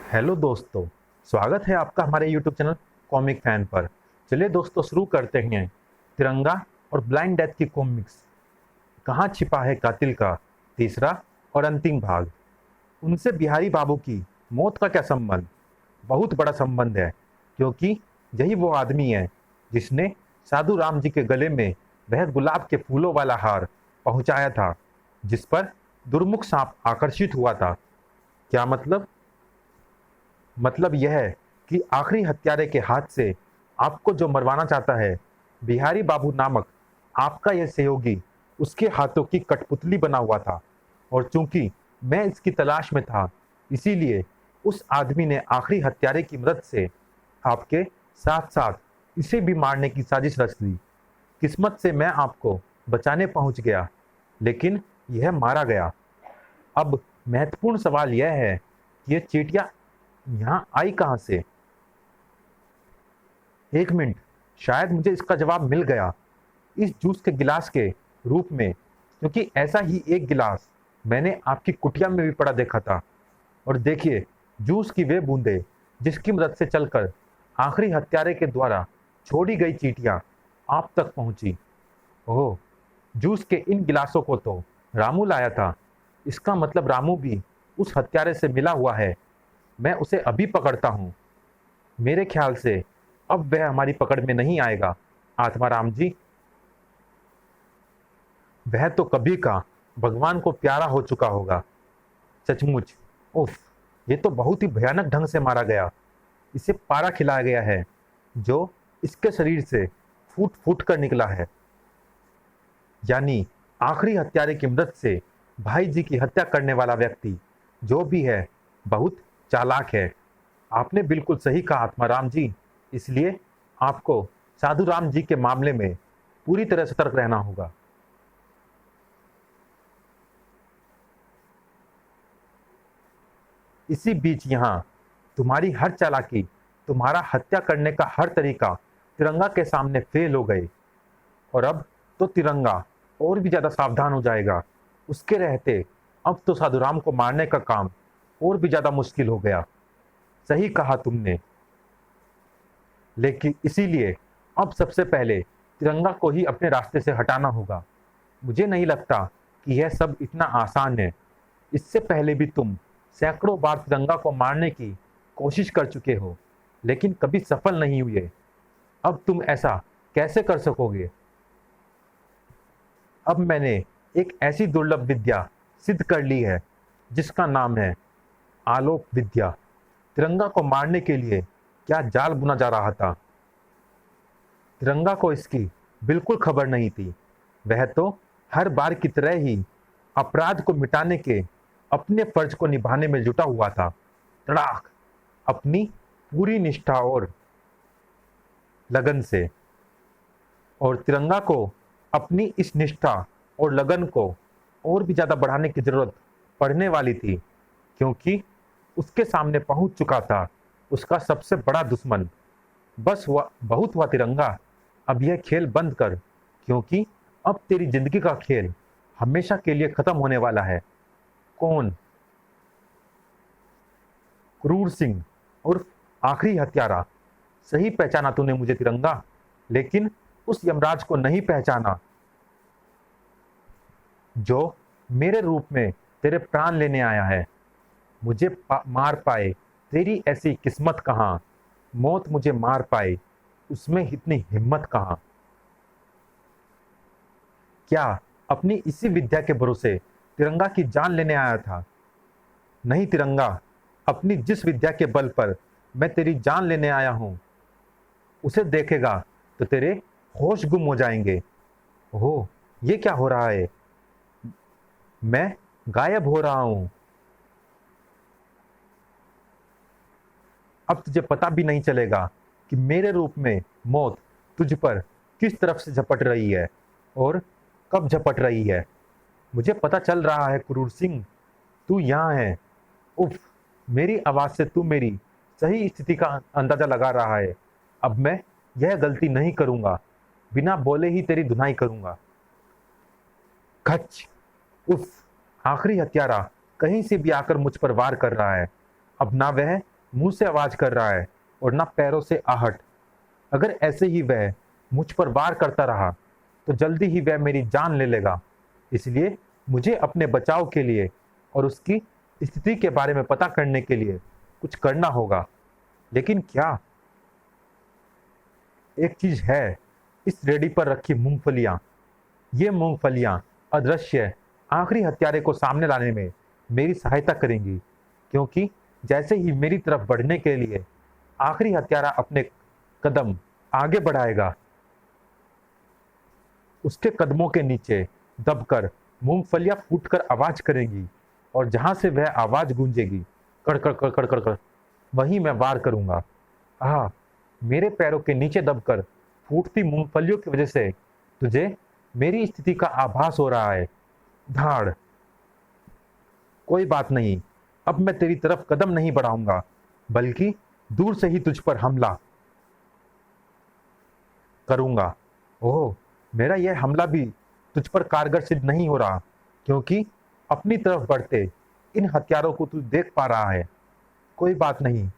Hello दोस्तों। स्वागत है आपका हमारे यूट्यूब चैनल कॉमिक फैन पर। चलिए दोस्तों शुरू करते हैं तिरंगा और ब्लाइंड डेथ की कॉमिक्स। कहाँ छिपा है कातिल का तीसरा और अंतिम भाग। उनसे बिहारी बाबू की मौत का क्या संबंध? बहुत बड़ा संबंध है, क्योंकि यही वो आदमी है जिसने साधु राम जी के गले में वह गुलाब के फूलों वाला हार पहुंचाया था, जिस पर दुर्मुख सांप आकर्षित हुआ था। क्या मतलब? मतलब यह है कि आखिरी हत्यारे के हाथ से आपको जो मरवाना चाहता है, बिहारी बाबू नामक आपका यह सहयोगी उसके हाथों की कठपुतली बना हुआ था। और चूंकि मैं इसकी तलाश में था, इसीलिए उस आदमी ने आखिरी हत्यारे की मदद से आपके साथ साथ इसे भी मारने की साजिश रच ली। किस्मत से मैं आपको बचाने पहुंच गया, लेकिन यह मारा गया। अब महत्वपूर्ण सवाल यह है कि यह चींटियां यहाँ आई कहाँ से? एक मिनट, शायद मुझे इसका जवाब मिल गया। इस जूस के गिलास के रूप में, क्योंकि ऐसा ही एक गिलास मैंने आपकी कुटिया में भी पड़ा देखा था। और देखिए, जूस की वे बूंदें जिसकी मदद से चलकर आखिरी हत्यारे के द्वारा छोड़ी गई चींटियां आप तक पहुंची। ओह, जूस के इन गिलासों को तो रामू लाया था। इसका मतलब रामू भी उस हत्यारे से मिला हुआ है। मैं उसे अभी पकड़ता हूँ। मेरे ख्याल से अब वह हमारी पकड़ में नहीं आएगा, आत्माराम जी। वह तो कभी का भगवान को प्यारा हो चुका होगा। सचमुच। उफ, ये तो बहुत ही भयानक ढंग से मारा गया। इसे पारा खिलाया गया है जो इसके शरीर से फूट फूट कर निकला है। यानी आखिरी हत्यारे की मदद से भाई जी की हत्या करने वाला व्यक्ति जो भी है, बहुत चालाक है। आपने बिल्कुल सही कहा आत्माराम जी। इसलिए आपको साधु राम जी के मामले में पूरी तरह सतर्क रहना होगा। इसी बीच यहाँ तुम्हारी हर चालाकी, तुम्हारा हत्या करने का हर तरीका तिरंगा के सामने फेल हो गए। और अब तो तिरंगा और भी ज्यादा सावधान हो जाएगा। उसके रहते अब तो साधु राम को मारने का काम और भी ज्यादा मुश्किल हो गया। सही कहा तुमने। लेकिन इसीलिए अब सबसे पहले तिरंगा को ही अपने रास्ते से हटाना होगा। मुझे नहीं लगता कि यह सब इतना आसान है। इससे पहले भी तुम सैकड़ों बार तिरंगा को मारने की कोशिश कर चुके हो, लेकिन कभी सफल नहीं हुए। अब तुम ऐसा कैसे कर सकोगे? अब मैंने एक ऐसी दुर्लभ विद्या सिद्ध कर ली है जिसका नाम है आलोक विद्या। तिरंगा को मारने के लिए क्या जाल बुना जा रहा था। तिरंगा को इसकी बिल्कुल खबर नहीं थी। वह तो हर बार की तरह ही अपराध को मिटाने के अपने फर्ज को निभाने में जुटा हुआ था। तड़ाक! अपनी पूरी निष्ठा और लगन से। और तिरंगा को अपनी इस निष्ठा और लगन को और भी ज्यादा बढ़ाने की जरूरत पड़ने वाली थी, क्योंकि उसके सामने पहुंच चुका था उसका सबसे बड़ा दुश्मन। बस हुआ, बहुत हुआ तिरंगा। अब यह खेल बंद कर, क्योंकि अब तेरी जिंदगी का खेल हमेशा के लिए खत्म होने वाला है। कौन? क्रूर सिंह उर्फ आखिरी हत्यारा। सही पहचाना तूने मुझे तिरंगा, लेकिन उस यमराज को नहीं पहचाना जो मेरे रूप में तेरे प्राण लेने आया है। मुझे मार पाए तेरी ऐसी किस्मत कहाँ। मौत मुझे मार पाए, उसमें इतनी हिम्मत कहाँ। क्या अपनी इसी विद्या के भरोसे तिरंगा की जान लेने आया था? नहीं तिरंगा, अपनी जिस विद्या के बल पर मैं तेरी जान लेने आया हूं, उसे देखेगा तो तेरे होश गुम हो जाएंगे। ओह, ये क्या हो रहा है? मैं गायब हो रहा हूं। अब तुझे पता भी नहीं चलेगा कि मेरे रूप में मौत तुझ पर किस तरफ से झपट रही है और कब झपट रही है। मुझे पता चल रहा है क्रूर सिंह, तू यहाँ है। उफ, मेरी आवाज से तू मेरी सही स्थिति का अंदाजा लगा रहा है। अब मैं यह गलती नहीं करूंगा। बिना बोले ही तेरी धुनाई करूंगा। खच! उफ, आखिरी हत्यारा कहीं से भी आकर मुझ पर वार कर रहा है। अब ना वह मुंह से आवाज कर रहा है और ना पैरों से आहट। अगर ऐसे ही वह मुझ पर वार करता रहा तो जल्दी ही वह मेरी जान ले लेगा। इसलिए मुझे अपने बचाव के लिए और उसकी स्थिति के बारे में पता करने के लिए कुछ करना होगा। लेकिन क्या? एक चीज है, इस रेडी पर रखी मूंगफलियां। ये मूंगफलियां अदृश्य आखिरी हत्यारे को सामने लाने में मेरी सहायता करेंगी, क्योंकि जैसे ही मेरी तरफ बढ़ने के लिए आखिरी हत्यारा अपने कदम आगे बढ़ाएगा, उसके कदमों के नीचे दबकर मूंगफलियां फूटकर आवाज करेंगी और जहां से वह आवाज गूंजेगी, कड़कड़ कड़कड़ कड़कड़, वहीं मैं वार करूंगा। आह, मेरे पैरों के नीचे दबकर फूटती मूंगफलियों की वजह से तुझे मेरी स्थिति का आभास हो रहा है। धाड़। कोई बात नहीं, अब मैं तेरी तरफ कदम नहीं बढ़ाऊंगा, बल्कि दूर से ही तुझ पर हमला करूंगा। ओह, मेरा यह हमला भी तुझ पर कारगर सिद्ध नहीं हो रहा, क्योंकि अपनी तरफ बढ़ते इन हथियारों को तू देख पा रहा है। कोई बात नहीं,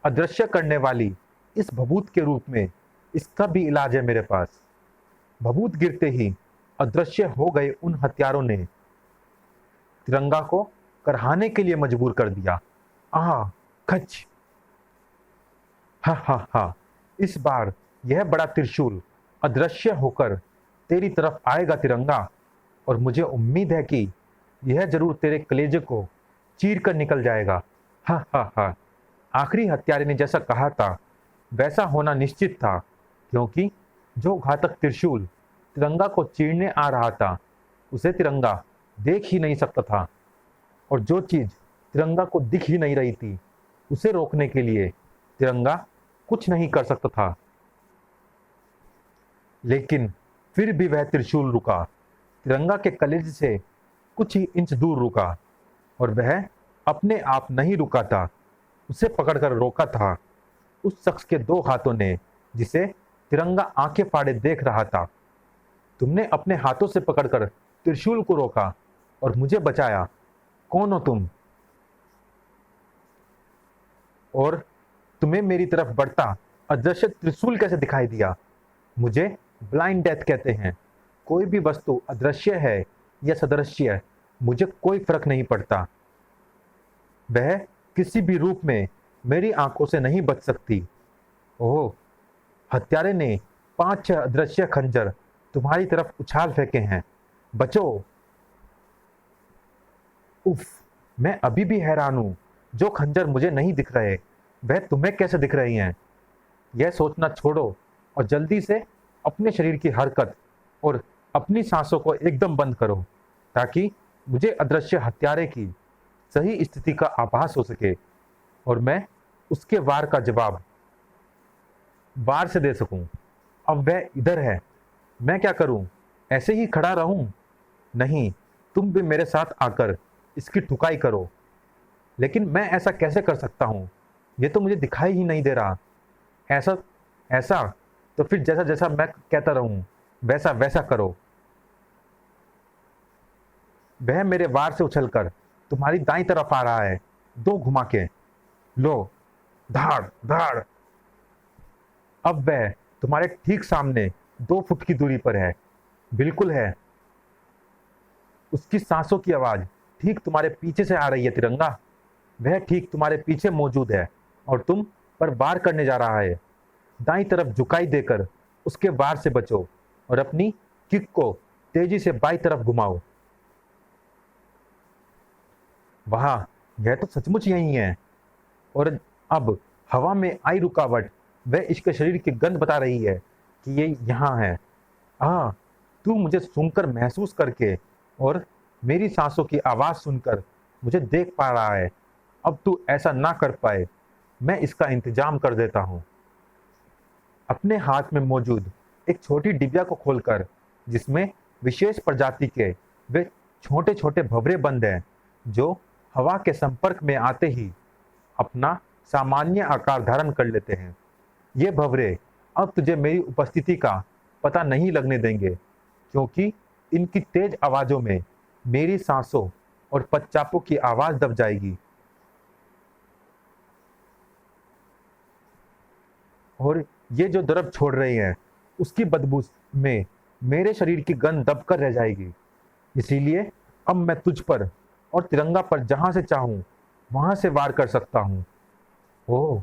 अदृश्य करने वाली इस भभूत के रूप में इसका भी इलाज है मेरे पास। भभूत गिरते ही अदृश्य हो गए उन हथियारों ने तिरंगा को करहाने के लिए मजबूर कर दिया। आह, खच। हा हा हा, इस बार यह बड़ा त्रिशूल अदृश्य होकर तेरी तरफ आएगा तिरंगा, और मुझे उम्मीद है कि यह जरूर तेरे कलेजे को चीर कर निकल जाएगा। हा हा हा। आखिरी हत्यारे ने जैसा कहा था वैसा होना निश्चित था, क्योंकि जो घातक त्रिशूल तिरंगा को चीरने आ रहा था उसे तिरंगा देख ही नहीं सकता था, और जो चीज तिरंगा को दिख ही नहीं रही थी उसे रोकने के लिए तिरंगा कुछ नहीं कर सकता था। लेकिन फिर भी वह त्रिशूल रुका, तिरंगा के कलेजे से कुछ ही इंच दूर रुका, और वह अपने आप नहीं रुका था, उसे पकड़कर रोका था उस शख्स के दो हाथों ने जिसे तिरंगा आंखें फाड़े देख रहा था। तुमने अपने हाथों से पकड़कर त्रिशूल को रोका और मुझे बचाया। कौन हो तुम? और तुम्हें मेरी तरफ बढ़ता अदृश्य त्रिशूल कैसे दिखाई दिया? मुझे ब्लाइंड डेथ कहते हैं। कोई भी वस्तु अदृश्य है या सदृश्य, मुझे कोई फर्क नहीं पड़ता। वह किसी भी रूप में मेरी आंखों से नहीं बच सकती। ओह, हत्यारे ने 5-6 अदृश्य खंजर तुम्हारी तरफ उछाल फेंके हैं। बचो। उफ, मैं अभी भी हैरान हूं, जो खंजर मुझे नहीं दिख रहे वह तुम्हें कैसे दिख रही हैं? यह सोचना छोड़ो और जल्दी से अपने शरीर की हरकत और अपनी सांसों को एकदम बंद करो, ताकि मुझे अदृश्य हत्यारे की सही स्थिति का आभास हो सके और मैं उसके वार का जवाब वार से दे सकूं। अब वह इधर है, मैं क्या करूं? ऐसे ही खड़ा रहूं? नहीं, तुम भी मेरे साथ आकर इसकी ठुकाई करो। लेकिन मैं ऐसा कैसे कर सकता हूं? ये तो मुझे दिखाई ही नहीं दे रहा। ऐसा ऐसा तो फिर जैसा जैसा मैं कहता रहूं वैसा वैसा करो। वह मेरे वार से उछलकर तुम्हारी दाईं तरफ आ रहा है, दो घुमा के। लो, धाड़ धाड़। अब वह तुम्हारे ठीक सामने 2 फुट की दूरी पर है। बिल्कुल है। उसकी सांसों की आवाज ठीक तुम्हारे पीछे से आ रही है तिरंगा। वह ठीक तुम्हारे पीछे मौजूद है और तुम पर वार करने जा रहा है। दाईं तरफ झुकाई देकर उसके वार से बचो और अपनी किक को तेजी से बाईं तरफ घुमाओ। वहां, यह तो सचमुच यही है। और अब हवा में आई रुकावट वह इसके शरीर की गंध बता रही है कि ये यहाँ है। तू मुझे सुनकर महसूस करके और मेरी सांसों की आवाज सुनकर मुझे देख पा रहा है। अब तू ऐसा ना कर पाए, मैं इसका इंतजाम कर देता हूँ। अपने हाथ में मौजूद एक छोटी डिबिया को खोलकर, जिसमें विशेष प्रजाति के वे छोटे छोटे भंवरे बंद हैं जो हवा के संपर्क में आते ही अपना सामान्य आकार धारण कर लेते हैं। ये भंवरे अब तुझे मेरी उपस्थिति का पता नहीं लगने देंगे, क्योंकि इनकी तेज आवाजों में मेरी सांसों और पदचापों की आवाज दब जाएगी। और ये जो द्रव छोड़ रही हैं उसकी बदबू में मेरे शरीर की गंध दबकर रह जाएगी। इसीलिए अब मैं तुझ पर और तिरंगा पर जहां से चाहूं वहां से वार कर सकता हूं। ओह,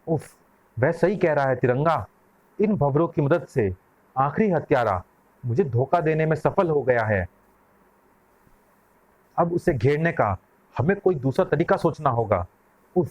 उफ, वह सही कह रहा है तिरंगा। इन भंवरों की मदद से आखिरी हत्यारा मुझे धोखा देने में सफल हो गया है। अब उसे घेरने का हमें कोई दूसरा तरीका सोचना होगा। उफ,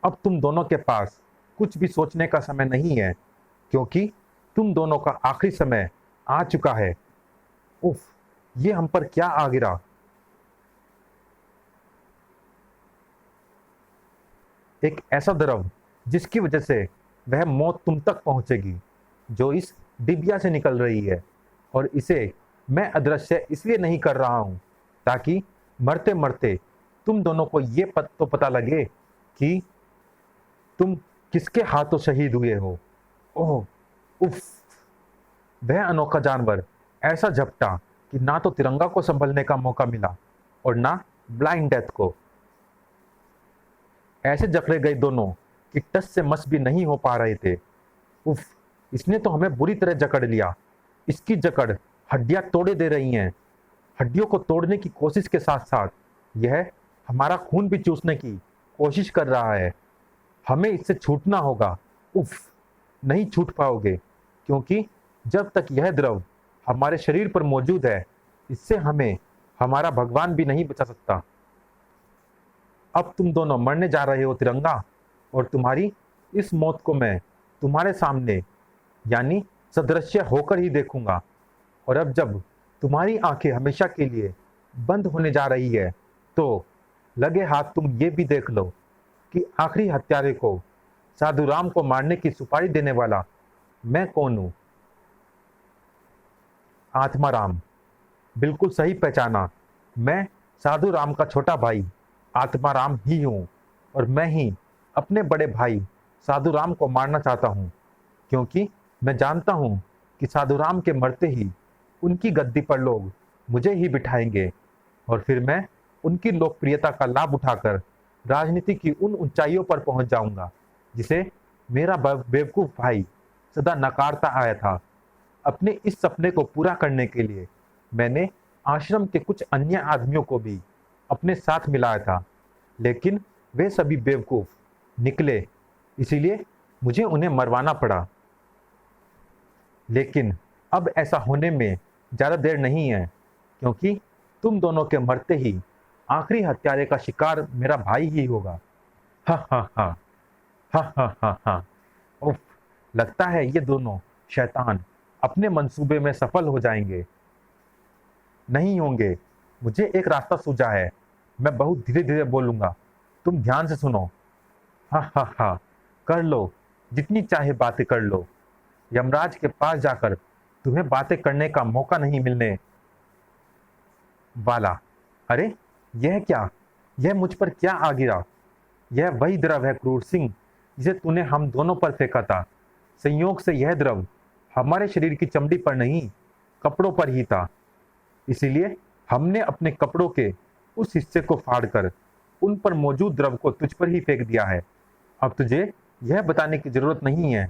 अब तुम दोनों के पास कुछ भी सोचने का समय नहीं है, क्योंकि तुम दोनों का आखिरी समय आ चुका है। उफ, ये हम पर क्या आ गिरा। एक ऐसा द्रव जिसकी वजह से वह मौत तुम तक पहुंचेगी, जो इस डिबिया से निकल रही है। और इसे मैं अदृश्य इसलिए नहीं कर रहा हूं ताकि मरते मरते तुम दोनों को ये तो पता लगे कि तुम किसके हाथों शहीद हुए हो। ओह, उफ, वह अनोखा जानवर ऐसा झपटा कि ना तो तिरंगा को संभलने का मौका मिला और ना ब्लाइंड डेथ को। ऐसे जकड़े गए दोनों कि टस से मस भी नहीं हो पा रहे थे। उफ, इसने तो हमें बुरी तरह जकड़ लिया। इसकी जकड़ हड्डियां तोड़े दे रही हैं। हड्डियों को तोड़ने की कोशिश के साथ साथ यह हमारा खून भी चूसने की कोशिश कर रहा है। हमें इससे छूटना होगा। उफ, नहीं छूट पाओगे, क्योंकि जब तक यह द्रव हमारे शरीर पर मौजूद है, इससे हमें हमारा भगवान भी नहीं बचा सकता। अब तुम दोनों मरने जा रहे हो तिरंगा, और तुम्हारी इस मौत को मैं तुम्हारे सामने यानी सदृश्य होकर ही देखूंगा। और अब जब तुम्हारी आंखें हमेशा के लिए बंद होने जा रही है, तो लगे हाथ तुम ये भी देख लो कि आखिरी हत्यारे को, साधु राम को मारने की सुपारी देने वाला मैं कौन हूं। आत्मा राम, बिल्कुल सही पहचाना। मैं साधु राम का छोटा भाई आत्मा राम ही हूं, और मैं ही अपने बड़े भाई साधु राम को मारना चाहता हूं, क्योंकि मैं जानता हूं कि साधु राम के मरते ही उनकी गद्दी पर लोग मुझे ही बिठाएंगे, और फिर मैं उनकी लोकप्रियता का लाभ उठाकर राजनीति की उन ऊंचाइयों पर पहुंच जाऊंगा जिसे मेरा बेवकूफ भाई सदा नकारता आया था। अपने इस सपने को पूरा करने के लिए मैंने आश्रम के कुछ अन्य आदमियों को भी अपने साथ मिलाया था, लेकिन वे सभी बेवकूफ निकले, इसीलिए मुझे उन्हें मरवाना पड़ा। लेकिन अब ऐसा होने में ज़्यादा देर नहीं है, क्योंकि तुम दोनों के मरते ही आखिरी हत्यारे का शिकार मेरा भाई ही होगा। हा हा हा, हा हा हा हा। उफ, लगता है ये दोनों शैतान अपने मंसूबे में सफल हो जाएंगे। नहीं होंगे। मुझे एक रास्ता सूझा है। मैं बहुत धीरे धीरे बोलूंगा, तुम ध्यान से सुनो। हा हा हा, कर लो, जितनी चाहे बातें कर लो। यमराज के पास जाकर तुम्हें बातें करने का मौका नहीं मिलने वाला। अरे, यह क्या? यह मुझ पर क्या आ गिरा? यह वही द्रव है क्रूर सिंह, जिसे तूने हम दोनों पर फेंका था। संयोग से यह द्रव हमारे शरीर की चमड़ी पर नहीं, कपड़ों पर ही था। इसीलिए हमने अपने कपड़ों के उस हिस्से को फाड़कर उन पर मौजूद द्रव को तुझ पर ही फेंक दिया है। अब तुझे यह बताने की जरूरत नहीं है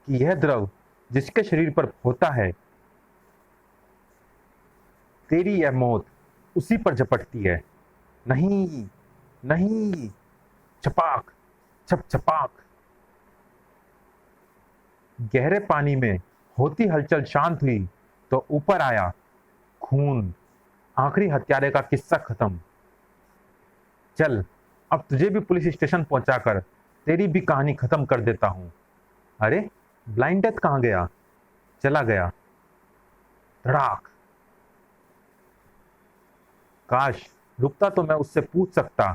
कि यह द्रव जिसके शरीर पर होता है, तेरी यह मौत उसी पर झपटती है। नहीं, नहीं। छपाक, छप छपाक। गहरे पानी में होती हलचल शांत हुई तो ऊपर आया खून। आखिरी हत्यारे का किस्सा खत्म। चल, अब तुझे भी पुलिस स्टेशन पहुंचाकर तेरी भी कहानी खत्म कर देता हूं। अरे, ब्लाइंड डेथ कहां गया? चला गया। धड़ाक। काश रुकता तो मैं उससे पूछ सकता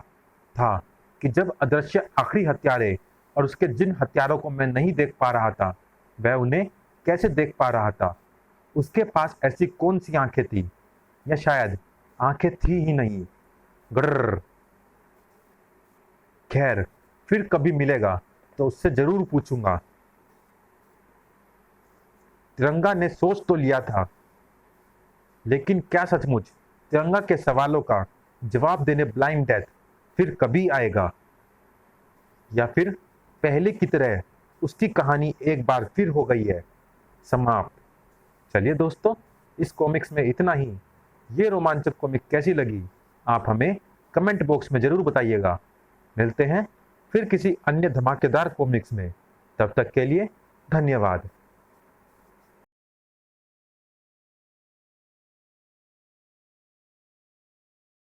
था कि जब अदृश्य आखिरी हत्यारे और उसके जिन हत्यारों को मैं नहीं देख पा रहा था, वह उन्हें कैसे देख पा रहा था। उसके पास ऐसी कौन सी आंखें थी, या शायद आंखें थी ही नहीं। ग्रर। खैर, फिर कभी मिलेगा तो उससे जरूर पूछूंगा। तिरंगा ने सोच तो लिया था, लेकिन क्या सचमुच तिरंगा के सवालों का जवाब देने ब्लाइंड डेथ फिर कभी आएगा, या फिर पहले की तरह उसकी कहानी एक बार फिर हो गई है समाप्त। चलिए दोस्तों, इस कॉमिक्स में इतना ही। ये रोमांचक कॉमिक कैसी लगी आप हमें कमेंट बॉक्स में ज़रूर बताइएगा। मिलते हैं फिर किसी अन्य धमाकेदार कॉमिक्स में। तब तक के लिए धन्यवाद।